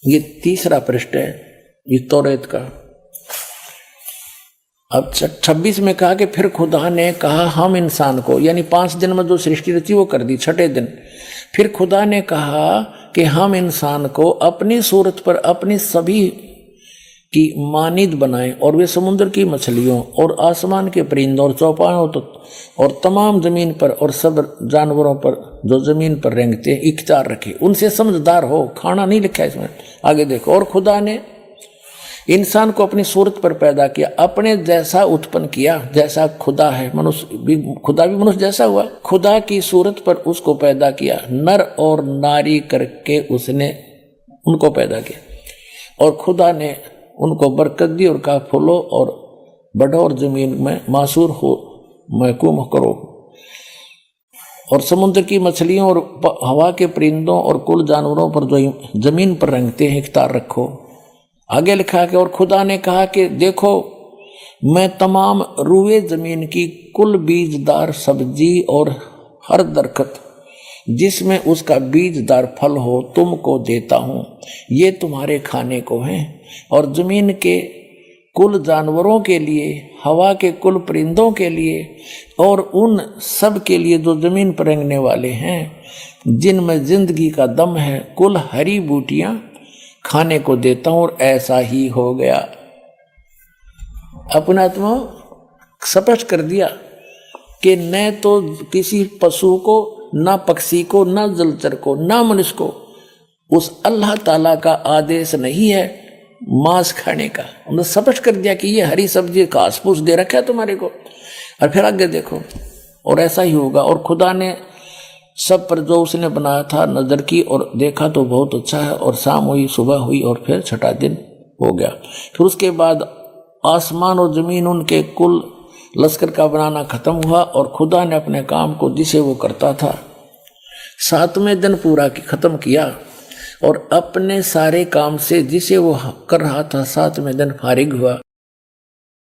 ये तीसरा पृष्ठ है ये तौरेत का। अब 26 में कहा कि फिर खुदा ने कहा हम इंसान को, यानी 5 दिन में जो सृष्टि रची वो कर दी, छठे दिन फिर खुदा ने कहा कि हम इंसान को अपनी सूरत पर अपनी सभी की मानिद बनाएं, और वे समुद्र की मछलियों और आसमान के परिंदों और चौपायों और तमाम जमीन पर और सब जानवरों पर जो जमीन पर रेंगते हैं इख्तियार रखे, उनसे समझदार हो। खाना नहीं लिखा है इसमें, आगे देखो। और खुदा ने इंसान को अपनी सूरत पर पैदा किया, अपने जैसा उत्पन्न किया, जैसा खुदा है। मनुष्य भी, खुदा भी मनुष्य जैसा हुआ। खुदा की सूरत पर उसको पैदा किया, नर और नारी करके उसने उनको पैदा किया। और खुदा ने उनको बरकत दी और कहा फूलो और बढ़ो और जमीन में मासूर हो, महकूम करो, और समुद्र की मछलियों और हवा के परिंदों और कुल जानवरों पर जो जमीन पर रेंगते हैं इख्तियार रखो। आगे लिखा कि और खुदा ने कहा कि देखो मैं तमाम रुए जमीन की कुल बीजदार सब्जी और हर दरख्त जिसमें उसका बीजदार फल हो तुमको देता हूँ, ये तुम्हारे खाने को हैं। और जमीन के कुल जानवरों के लिए, हवा के कुल परिंदों के लिए और उन सब के लिए जो जमीन पर रेंगने वाले हैं जिनमें जिंदगी का दम है, कुल हरी बूटियां खाने को देता हूं। और ऐसा ही हो गया। अपना आत्मा स्पष्ट कर दिया कि न तो किसी पशु को, ना पक्षी को, ना जलचर को, ना मनुष्य को उस अल्लाह ताला का आदेश नहीं है मांस खाने का। उन्होंने स्पष्ट कर दिया कि ये हरी सब्जी घास फूस दे रखा है तुम्हारे को। और फिर आगे देखो, और ऐसा ही होगा। और खुदा ने सब पर जो उसने बनाया था नजर की और देखा तो बहुत अच्छा है। और शाम हुई, सुबह हुई, और फिर छठा दिन हो गया। फिर उसके बाद आसमान और जमीन उनके कुल लश्कर का बनाना खत्म हुआ। और खुदा ने अपने काम को जिसे वो करता था 7वें दिन पूरा खत्म किया, और अपने सारे काम से जिसे वो कर रहा था 7वें दिन फारिग हुआ।